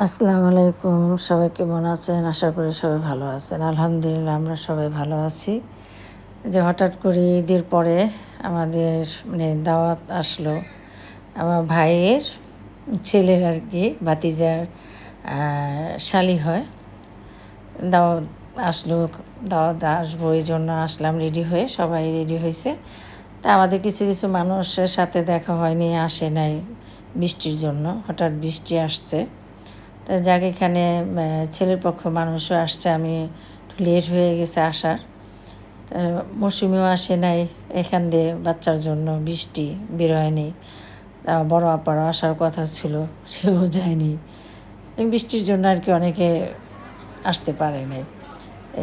আসসালামু আলাইকুম। সবাই কেমন আছেন? আশা করি সবাই ভালো আছেন। আলহামদুলিল্লাহ আমরা সবাই ভালো আছি। যে হঠাৎ করে ঈদের পরে আমাদের দাওয়াত আসলো। আমার ভাইয়ের ছেলের আর কি ভাতিজার শালি হয়। দাওয়াত আসলো, দাওয়াত আসবো এই জন্য আসলাম রেডি হয়ে, সবাই রেডি হয়েছে। তা আমাদের কিছু কিছু মানুষের সাথে দেখা হয়নি, আসে নাই বৃষ্টির জন্য। হঠাৎ বৃষ্টি আসছে, তো যাক এখানে ছেলের পক্ষ মানুষও আসছে, আমি একটু লেট হয়ে গেছে আসার। মৌসুমিও আসে নাই, এখান দিয়ে বাচ্চার জন্য বৃষ্টি বের হয়নি। বড় আপারও আসার কথা ছিল, সেও যায়নি। বৃষ্টির জন্য আর কি অনেকে আসতে পারে নাই।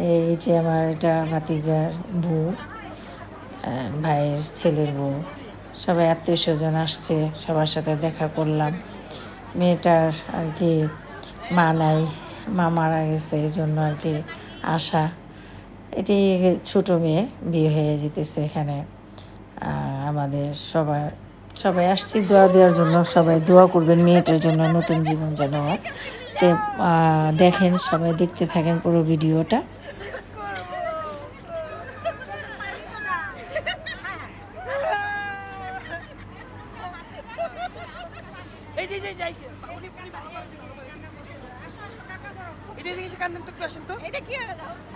এই যে আমার এটা ভাতিজার বউ, ভাইয়ের ছেলের বউ, সবাই আত্মীয় স্বজন আসছে, সবার সাথে দেখা করলাম। মেয়েটার আর কি মা নাই, মা মারা গেছে, এই জন্য আর কি আসা। এটি ছোটো মেয়ে, বিয়ে হয়ে যেতেছে এখানে। আমাদের সবাই আসছি দোয়া দেওয়ার জন্য, সবাই দোয়া করবেন মেয়েটার জন্য, নতুন জীবন যেন হয়। তো দেখেন, সবাই দেখতে থাকেন পুরো ভিডিওটা।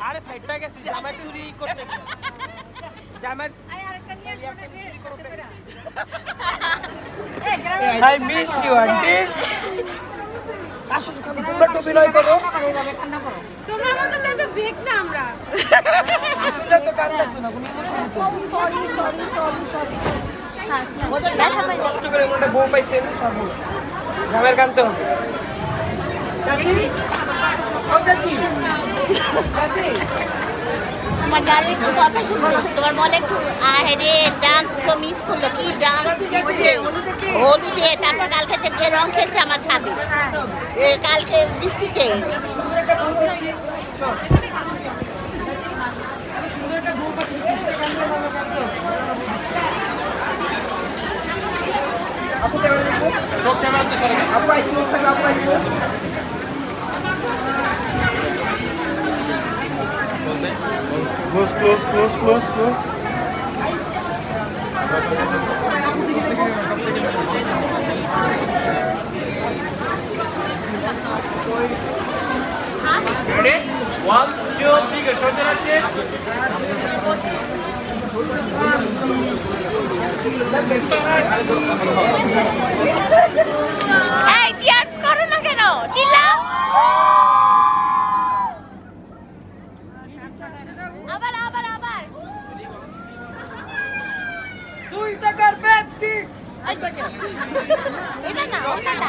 আরে ফাইটটা গেছে জামাই চুরি করতে জামাই আই মিস ইউ আন্টি আসলে তোমরা তো বিনয় করো তোমরা মতো তো বেগ না আমরা আসলে তো কান্দাছো না কোনো emotion sorry sorry sorry sorry কষ্ট করে মনে বউ পাইছে ছাড়বো জামাইয়ের কানতে হবে চাচি ও চাচি চাচি তোমার গাড়ির একটু কথা শুনতেছে, তোমার বলে একটু আহেরে ডান্স গুলো মিস করলো, কি ডান্স দিচ্ছে হলুদে, তারপর কালকে থেকে রং খেলছে আমার ছাদে, কালকে বৃষ্টিতে। সুন্দর একটা বউ পাচ্ছি আমি সুন্দর একটা বউ পাচ্ছি আপু ক্যামেরা দেখবো সব ক্যামেরাতে সরে গেল আপু আইসি মোস্ট থাকবে আপু আইসি close. Ready? 1, 2, 3, shoulder action. এই চিয়ার্স করো না কেন, চিল্লাও। আবার আবার আবার 2 টাকার পেপসি এটা না, ওটা না,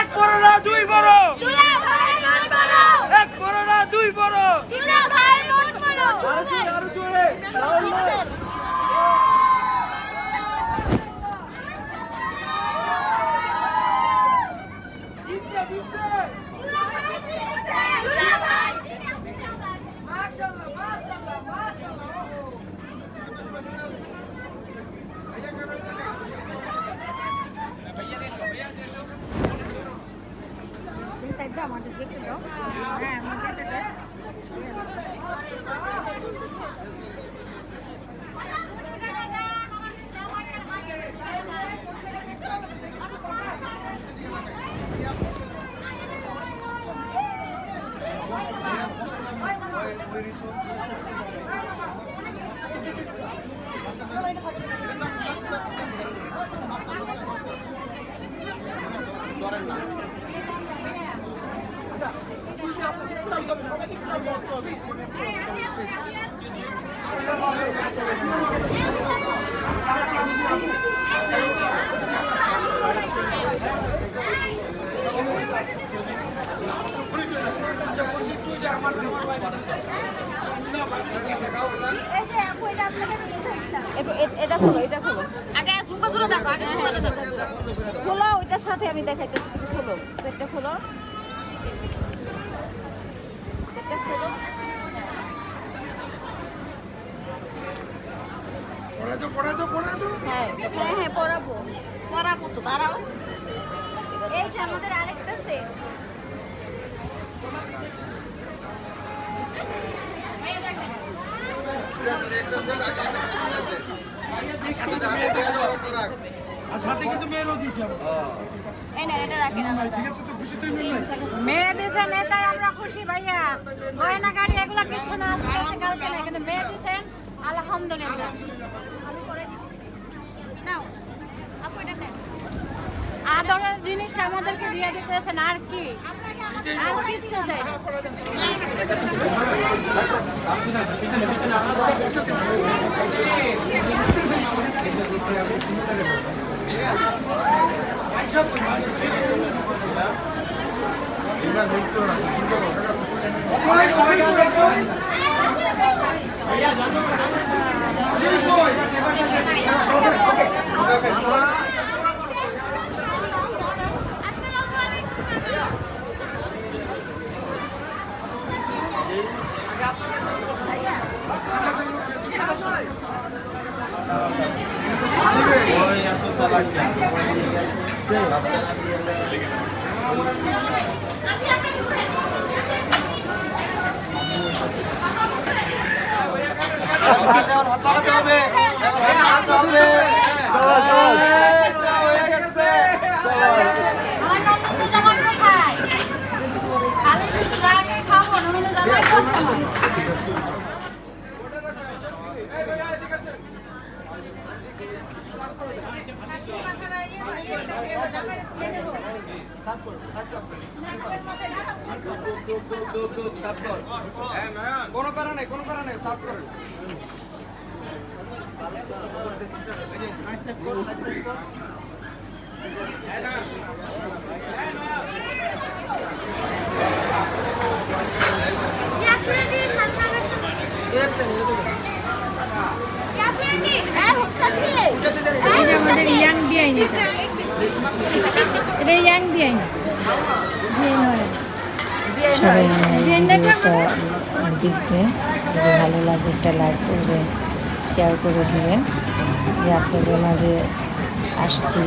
এক বড় না দুই বড় দুলা ভাই নুন বড়, এক বড় না দুই বড় দুলা ভাই নুন বড়। আরো জোরে আমাদের দেখতে দাও। হ্যাঁ আমাদের দেখতে এটা খোলো, এটা খোলো, আগে ঝুমকা ধরে দেখো, আগে ঝুমকা ধরে দেখো। খোলো, ওইটার সাথে আমি দেখাইতেছি। তুমি খোলো, সেটটা খোলো, সেটটা খোলো। পড়াতো হ্যাঁ হ্যাঁ হ্যাঁ, পড়াবো। পরাবো তো দাঁড়াও। এই যে আমাদের আরেকটা সেট। আর সাথে কিন্তু মেয়েরও দিয়েছি আমরা। এই না এটা রাখেন আমরা। ঠিক আছে তো খুশি তুই মিল নাই মেয়ে দিছেন এটাই আমরা খুশি ভাইয়া গয়না গাড়ি এগুলো কিচ্ছু না আছে কালকে না কিন্তু মেয়ে দিছেন আলহামদুলিল্লাহ আমি করে দিতেছি। নাও আপু এটা নেন। আদরের জিনিসটা আমাদেরকে দিয়ে দিতেছেন আর কি আর কিচ্ছু চাই না। আমার নতুন জামাই কোথায় খালি শুধু রাগে খাবো নতুন জামাই কোথায় কোনো প্যারা নেই কোনো প্যারা নেই সাফ করেন আমাদের ইয়াং বিআইনি এটা ইয়াং বিআইনি সবাই ভিডিওটা দেখবে, যদি ভালো লাগে একটা লাইক করবেন, শেয়ার করে দেবেন। যে আপনাদের মাঝে আসছি,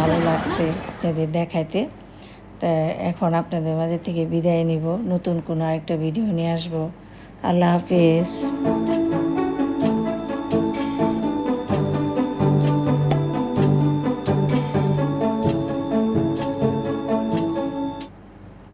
ভালো লাগছে আপনাদের দেখাইতে। তা এখন আপনাদের মাঝে থেকে বিদায় নিব, নতুন কোনো আরেকটা ভিডিও নিয়ে আসবো। আল্লাহ হাফেজ।